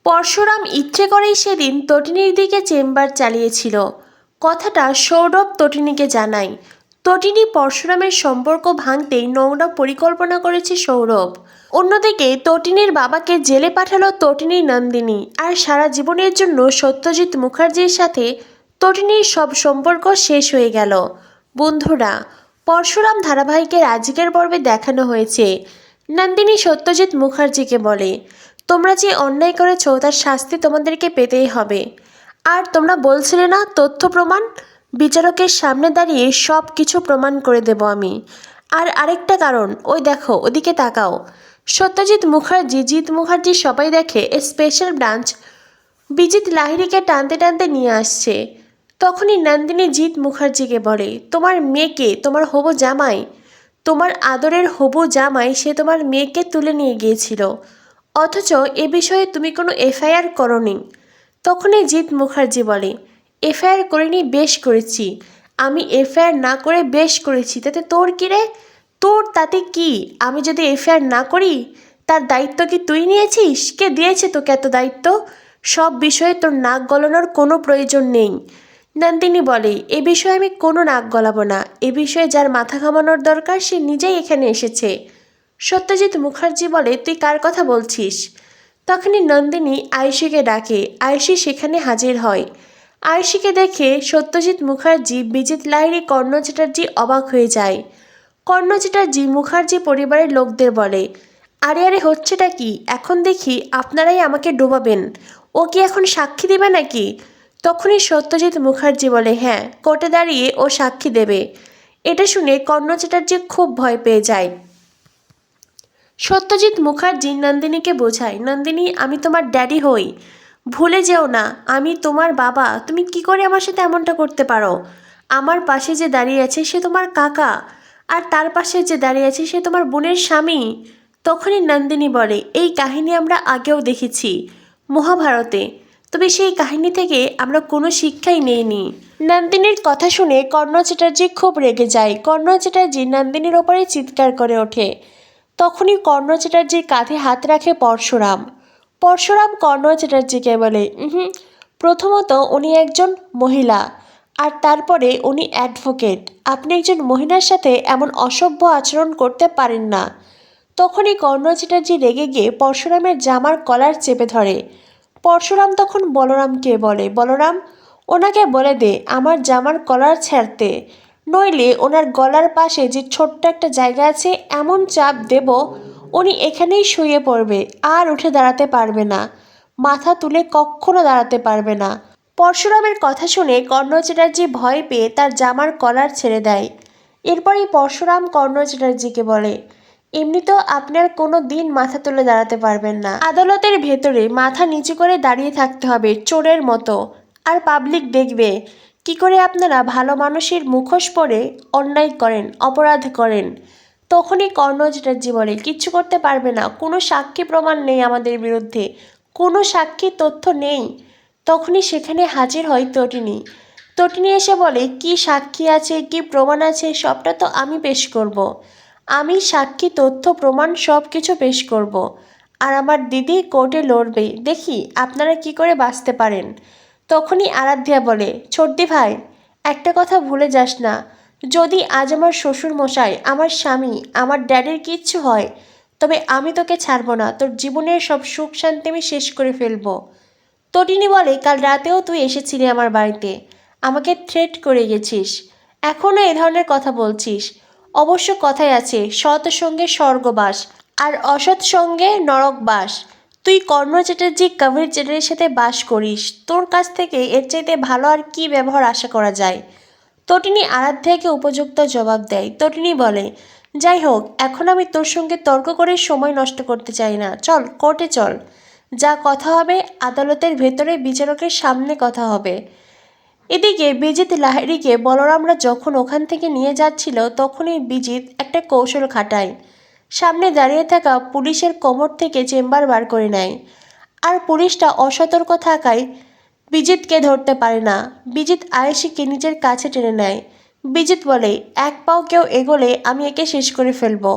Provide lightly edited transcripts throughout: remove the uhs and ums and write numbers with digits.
পরশুরাম ইচ্ছে করেই সেদিন তটিনীর দিকে চেম্বার চালিয়েছিল। কথাটা সৌরভ তটিনীকে জানায়। তটিনী পরশুরামের সম্পর্ক ভাঙতেই নোংরা পরিকল্পনা করেছে সৌরভ। অন্যদিকে তটিনীর বাবাকে জেলে পাঠালো তটিনী নন্দিনী, আর সারা জীবনের জন্য সত্যজিৎ মুখার্জির সাথে তটিনীর সব সম্পর্ক শেষ হয়ে গেল। বন্ধুরা, পরশুরাম ধারাবাহিকের আজকের পর্বে দেখানো হয়েছে নন্দিনী সত্যজিৎ মুখার্জিকে বলে, তোমরা যে অন্যায় করেছো তার শাস্তি তোমাদেরকে পেতেই হবে। আর তোমরা বলছিলে না তথ্য প্রমাণ, বিচারকের সামনে দাঁড়িয়ে সব কিছু প্রমাণ করে দেব আমি। আর আরেকটা কারণ, ওই দেখো ওদিকে তাকাও। সত্যজিৎ মুখার্জি, জিৎ মুখার্জি সবাই দেখে স্পেশাল ব্রাঞ্চ বিজিত লাহিড়ীকে টানতে টানতে নিয়ে আসছে। তখনই নন্দিনী জিৎ মুখার্জিকে বলে, তোমার মেয়েকে, তোমার হবু জামাই, তোমার আদরের হবু জামাই, সে তোমার মেয়েকে তুলে নিয়ে গিয়েছিল, অথচ এ বিষয়ে তুমি কোনো এফআইআর করনি। তখনই জিৎ মুখার্জি বলে, এফআইআর করিনি, বেশ করেছি। আমি এফআইআর না করে বেশ করেছি, তাতে তোর কী রে? তোর তাতে কি? আমি যদি এফআইআর না করি তার দায়িত্ব কি তুই নিয়েছিস? কে দিয়েছে তোকে এত দায়িত্ব? সব বিষয়ে তোর নাক গলানোর কোনো প্রয়োজন নেই। নন্দিনী বলে, এ বিষয়ে আমি কোনো নাক গলাবো না। এ বিষয়ে যার মাথা ঘামানোর দরকার সে নিজেই এখানে এসেছে। সত্যজিৎ মুখার্জি বলে, তুই কার কথা বলছিস? তখনই নন্দিনী আয়ুষীকে ডাকে। আয়ুষী সেখানে হাজির হয়। আয়ুষীকে দেখে সত্যজিৎ মুখার্জি, বিজিত লাহিড়ী, কর্ণ চ্যাটার্জি অবাক হয়ে যায়। কর্ণ চ্যাটার্জি মুখার্জি পরিবারের লোকদের বলে, আরে আরে হচ্ছেটা কি? এখন দেখি আপনারাই আমাকে ডোবাবেন। ও কি এখন সাক্ষী দেবে নাকি? তখনই সত্যজিৎ মুখার্জি বলে, হ্যাঁ, কোর্টে দাঁড়িয়ে ও সাক্ষী দেবে। এটা শুনে কর্ণ চ্যাটার্জি খুব ভয় পেয়ে যায়। সত্যজিৎ মুখার্জি নন্দিনীকে বোঝায়, নন্দিনী, আমি তোমার ড্যাডি হই, ভুলে যেও না আমি তোমার বাবা। তুমি কি করে আমার সাথে এমনটা করতে পারো? আমার পাশে যে দাঁড়িয়ে আছে সে তোমার কাকা, আর তার পাশে যে দাঁড়িয়ে আছে সে তোমার বোনের স্বামী। তখনই নন্দিনী বলে, এই কাহিনী আমরা আগেও দেখেছি মহাভারতে, তবে সেই কাহিনী থেকে আমরা কোনো শিক্ষাই নেইনি। নন্দিনীর কথা শুনে কর্ণ চ্যাটার্জি খুব রেগে যায়। কর্ণ চ্যাটার্জি নন্দিনীর ওপরে চিৎকার করে ওঠে। তখনই কর্ণ চ্যাটার্জির কাঁধে হাত রাখে পরশুরাম। পরশুরাম কর্ণ চ্যাটার্জিকে বলে, প্রথমত উনি একজন মহিলা, আর তারপরে উনি অ্যাডভোকেট। আপনি একজন মহিলার সাথে এমন অসভ্য আচরণ করতে পারেন না। তখনই কর্ণ চ্যাটার্জি রেগে গিয়ে পরশুরামের জামার কলার চেপে ধরে। পরশুরাম তখন বলরামকে বলে, বলরাম, ওনাকে বলে দে আমার জামার কলার ছাড়তে, নইলে ওনার গলার পাশে যে ছোট্ট একটা জায়গা আছে এমন চাপ দেব উনি এখানেই শুয়ে পড়বে, আর উঠে দাঁড়াতে পারবে না, মাথা তুলে কখনো দাঁড়াতে পারবে না। পরশুরামের কথা শুনে কর্ণ চ্যাটার্জি ভয় পেয়ে তার জামার কলার ছেড়ে দেয়। এরপরই পরশুরাম কর্ণ চ্যাটার্জিকে বলে, এমনিতেও আপনার কোনো দিন মাথা তুলে দাঁড়াতে পারবেন না। আদালতের ভেতরে মাথা নিচু করে দাঁড়িয়ে থাকতে হবে চোরের মতো, আর পাবলিক দেখবে কি করে আপনারা ভালো মানুষের মুখোশ পরে অন্যায় করেন, অপরাধ করেন। তখনই কর্ণ চ্যাটার্জি বলে, কিচ্ছু করতে পারবে না, কোনো সাক্ষী প্রমাণ নেই আমাদের বিরুদ্ধে, কোনো সাক্ষী তথ্য নেই। তখনই সেখানে হাজির হয় তটিনী। তটিনী এসে বলে, কি সাক্ষী আছে, কি প্রমাণ আছে, সবটা তো আমি পেশ করব। আমি সাক্ষী, তথ্য, প্রমাণ সব কিছু পেশ করব। আর আমার দিদি কোর্টে লড়বে, দেখি আপনারা কি করে বাঁচতে পারেন। তখনই আরাধ্যা বলে, ছোটদি ভাই, একটা কথা ভুলে যাস না, যদি আজ আমার শ্বশুর মশাই, আমার স্বামী, আমার ড্যাডির কিচ্ছু হয়, তবে আমি তোকে ছাড়বো না, তোর জীবনের সব সুখ শান্তি আমি শেষ করে ফেলবো। তটিনী বলে, কাল রাতেও তুই এসেছিলি আমার বাড়িতে, আমাকে থ্রেট করে গেছিস, এখনও এ ধরনের কথা বলছিস। অবশ্য কথাই আছে, সৎ সঙ্গে স্বর্গবাস, আর অসৎ সঙ্গে নরকবাস। তুই কর্ণ চ্যাটার্জি কবির চ্যাটার্জির সাথে বাস করিস, তোর কাছ থেকে এর চাইতে ভালো আর কি ব্যবহার আশা করা যায়? তটিনী আরাধ্যাকে উপযুক্ত জবাব দেয়। তটিনী বলে, যাই হোক, এখন আমি তোর সঙ্গে তর্ক করে সময় নষ্ট করতে চাই না, চল কোর্টে চল, যা কথা হবে আদালতের ভেতরে বিচারকের সামনে কথা হবে। এদিকে বিজিত লাহিড়ীকে বলরামরা যখন ওখান থেকে নিয়ে যাচ্ছিল তখনই বিজিত একটা কৌশল খাটায়। সামনে দাঁড়িয়ে থাকা পুলিশের কোমর থেকে চেম্বার বার করে নেয়, আর পুলিশটা অসতর্ক থাকায় বিজিতকে ধরতে পারে না। বিজিত আয়েশিকে নিজের কাছে টেনে নেয়। বিজিত বলে, এক পাও কেউ এগোলে আমি একে শেষ করে ফেলবো।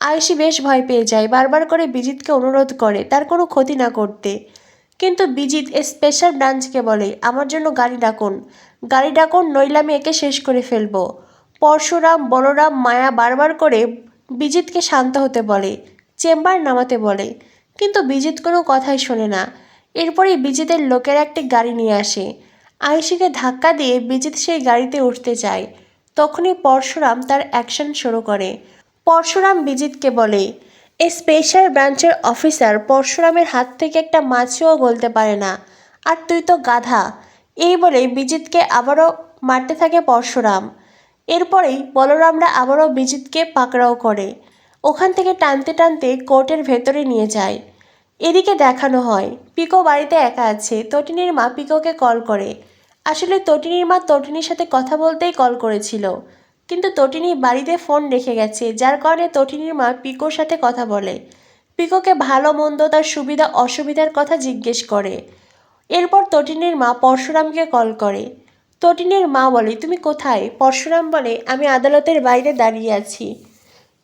আয়েশি বেশ ভয় পেয়ে যায়, বারবার করে বিজিতকে অনুরোধ করে তার কোনো ক্ষতি না করতে, কিন্তু বিজিত স্পেশাল ব্রাঞ্চকে বলে আমার জন্য গাড়ি ডাকুন নইলে আমি একে শেষ করে ফেলবো। পরশুরাম, বলরাম, মায়া বারবার করে বিজিতকে শান্ত হতে বলে, চেম্বার নামাতে বলে, কিন্তু বিজিত কোনো কথাই শোনে না। এরপরেই বিজিতের লোকেরা একটি গাড়ি নিয়ে আসে। আয়েশিকে ধাক্কা দিয়ে বিজিত সেই গাড়িতে উঠতে চায়। তখনই পরশুরাম তার অ্যাকশন শুরু করে। পরশুরাম বিজিতকে বলে, এই স্পেশাল ব্রাঞ্চের অফিসার পরশুরামের হাত থেকে একটা মাছিও গলতে পারে না, আর তুই তো গাধা। এই বলে বিজিতকে আবারও মারতে থাকে পরশুরাম। এরপরেই বলরামরা আবারও বিজিতকে পাকড়াও করে, ওখান থেকে টানতে টানতে কোর্টের ভেতরে নিয়ে যায়। এদিকে দেখানো হয় পিকো বাড়িতে একা আছে। তটিনীর মা পিকোকে কল করে। আসলে তটিনীর মা তটিনীর সাথে কথা বলতেই কল করেছিল, কিন্তু তটিনী বাড়িতে ফোন রেখে গেছে, যার কারণে তটিনীর মা পিকোর সাথে কথা বলে। পিকোকে ভালো মন্দ তার সুবিধা অসুবিধার কথা জিজ্ঞেস করে। এরপর তটিনীর মা পরশুরামকে কল করে। তটিনীর মা বলে, তুমি কোথায়? পরশুরাম বলে, আমি আদালতের বাইরে দাঁড়িয়ে আছি।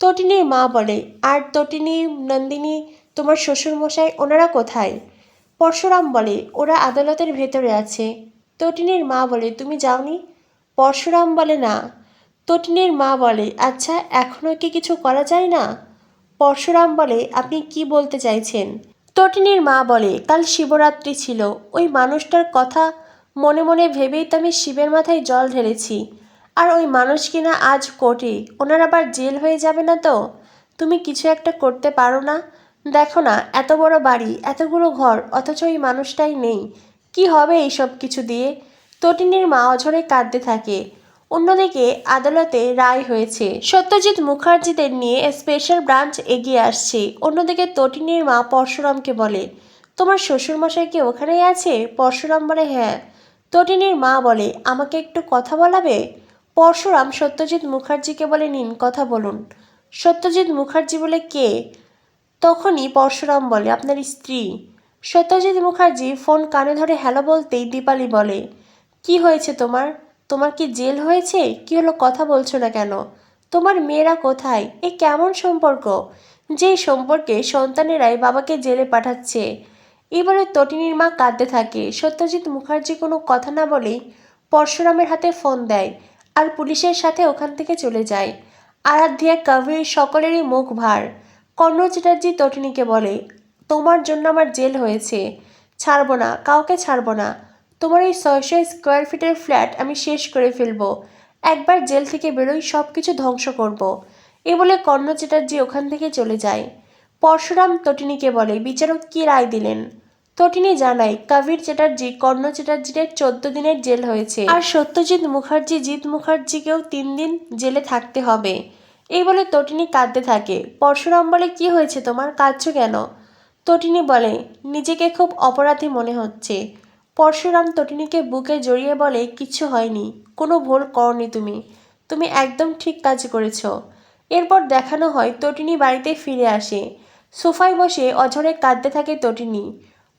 তটিনীর মা বলে, আর তটিনী, নন্দিনী, তোমার শ্বশুরমশাই ওনারা কোথায়? পরশুরাম বলে, ওরা আদালতের ভেতরে আছে। তটিনীর মা বলে, তুমি যাওনি? পরশুরাম বলে, না। তটিনীর মা বলে, আচ্ছা এখনও কি কিছু করা যায় না? পরশুরাম বলে, আপনি কি বলতে চাইছেন? তটিনীর মা বলে, কাল শিবরাত্রি ছিল, ওই মানুষটার কথা মনে মনে ভেবেই তো আমি শিবের মাথায় জল ঢেলেছি। আর ওই মানুষ কিনা আজ কোর্টে, ওনার আবার জেল হয়ে যাবে না তো? তুমি কিছু একটা করতে পারো না? দেখো না, এত বড় বাড়ি, এতগুলো ঘর, অথচ ওই মানুষটাই নেই। কি হবে এইসব কিছু দিয়ে? তটিনীর মা অঝরে কাঁদতে থাকে। অন্যদিকে আদালতে রায় হয়েছে। সত্যজিৎ মুখার্জিদের নিয়ে স্পেশাল ব্রাঞ্চ এগিয়ে আসছে। অন্যদিকে তটিনীর মা পরশুরামকে বলে, তোমার শ্বশুরমশাই কি ওখানেই আছে? পরশুরাম বলে, হ্যাঁ। তটিনীর মা বলে, আমাকে একটু কথা বলাবে? পরশুরাম সত্যজিৎ মুখার্জিকে বলে, নিন কথা বলুন। সত্যজিৎ মুখার্জি বলে, কে? তখনই পরশুরাম বলে, আপনার স্ত্রী। সত্যজিৎ মুখার্জি ফোন কানে ধরে হ্যালো বলতেই দীপালি বলে, কি হয়েছে তোমার? তোমার কি জেল হয়েছে? কি হলো, কথা বলছো না কেন? তোমার মেয়েরা কোথায়? এ কেমন সম্পর্ক, যেই সম্পর্কে সন্তানেরাই বাবাকে জেলে পাঠাচ্ছে? এবারে তটিনীর মা কাঁদতে থাকে। সত্যজিৎ মুখার্জি কোনো কথা না বলেই পরশুরামের হাতে ফোন দেয় আর পুলিশের সাথে ওখান থেকে চলে যায়। আরাধ্যা, কবির সকলেরই মুখ ভার। কর্ণ চ্যাটার্জি তটিনীকে বলে, তোমার জন্য আমার জেল হয়েছে, ছাড়বো না, কাউকে ছাড়বো না। তোমার এই 600 স্কোয়ার ফিটের ফ্ল্যাট আমি শেষ করে ফেলবো। একবার জেল থেকে বেরোই সব কিছু ধ্বংস করব। এ বলে কর্ণ চ্যাটার্জি ওখান থেকে চলে যায়। পরশুরাম তটিনীকে বলে, বিচারক কি রায় দিলেন? তটিনী জানায়, কবির চ্যাটার্জি, কর্ণ চ্যাটার্জির 14 দিনের জেল হয়েছে, আর সত্যজিৎ মুখার্জি, জিৎ মুখার্জিকেও 3 দিন জেলে থাকতে হবে। এই বলে তটিনী কাঁদতে থাকে। পরশুরাম বলে, কি হয়েছে তোমার, কাঁদছো কেন? তটিনী বলে, নিজেকে খুব অপরাধী মনে হচ্ছে। পরশুরাম তটিনীকে বুকে জড়িয়ে বলে, কিচ্ছু হয়নি, কোনো ভুল করনি তুমি, তুমি একদম ঠিক কাজ করেছ। এরপর দেখানো হয় তটিনী বাড়িতে ফিরে আসে। সোফায় বসে অঝরে কাঁদতে থাকে তটিনী।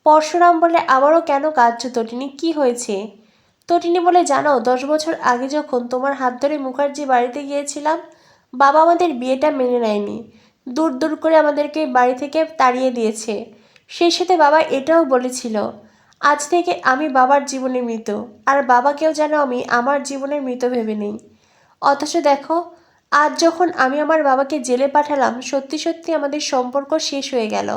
পরশুরাম বলে, আবারও কেন কাঁদছো তটিনী, কি হয়েছে? তটিনী বলে, জানো 10 বছর আগে যখন তোমার হাত ধরে মুখার্জি বাড়িতে গিয়েছিলাম, বাবা আমাদের বিয়েটা মেনে নেয়নি, দূর দূর করে আমাদেরকে বাড়ি থেকে তাড়িয়ে দিয়েছে। সেই সাথে বাবা এটাও বলেছিল, আজ থেকে আমি বাবার জীবনে মৃত, আর বাবাকেও যেন আমি আমার জীবনের মৃত ভেবে নেই। অথচ দেখো, আজ যখন আমি আমার বাবাকে জেলে পাঠালাম, সত্যি সত্যি আমাদের সম্পর্ক শেষ হয়ে গেল।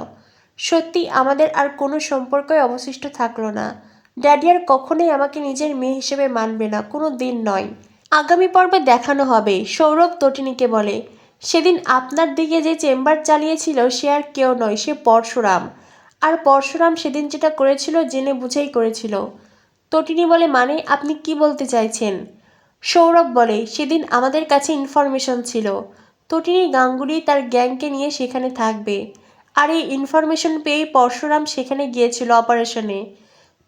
সত্যি আমাদের আর কোনো সম্পর্কই অবশিষ্ট থাকলো না। ড্যাডি আর কখনোই আমাকে নিজের মেয়ে হিসেবে মানবে না, কোনো দিন নয়। আগামী পর্বে দেখানো হবে সৌরভ তটিনীকে বলে, সেদিন আপনার দিকে যে চেম্বার চালিয়েছিল সে আর কেউ নয়, সে পরশুরাম। আর পরশুরাম সেদিন যেটা করেছিল জেনে বুঝেই করেছিল। তটিনী বলে, মানে আপনি কি বলতে চাইছেন? সৌরভ বলে, সেদিন আমাদের কাছে ইনফরমেশন ছিল তটিনী গাঙ্গুলি তার গ্যাংকে নিয়ে সেখানে থাকবে, আর এই ইনফরমেশন পেয়েই পরশুরাম সেখানে গিয়েছিল অপারেশনে।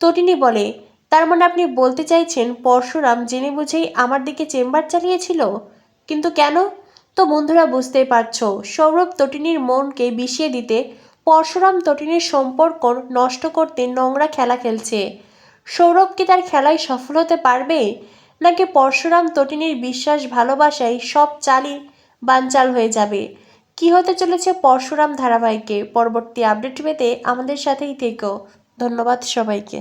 তটিনী বলে, তার মানে আপনি বলতে চাইছেন পরশুরাম জেনে বুঝেই আমার দিকে চেম্বার চালিয়েছিল? কিন্তু কেন? তো বন্ধুরা বুঝতেই পারছো, সৌরভ তটিনীর মনকে বিষিয়ে দিতে পরশুরাম তটিনীর সম্পর্ক নষ্ট করতে নোংরা খেলা খেলছে। সৌরভ কি তার খেলায় সফল হতে পারবে, নাকি পরশুরাম তটিনীর বিশ্বাস ভালোবাসায় সব চালই বানচাল হয়ে যাবে? কি হতে চলেছে পরশুরাম ধারাবাহিকে পরবর্তী আপডেট পেতে আমাদের সাথেই থেকো। ধন্যবাদ সবাইকে।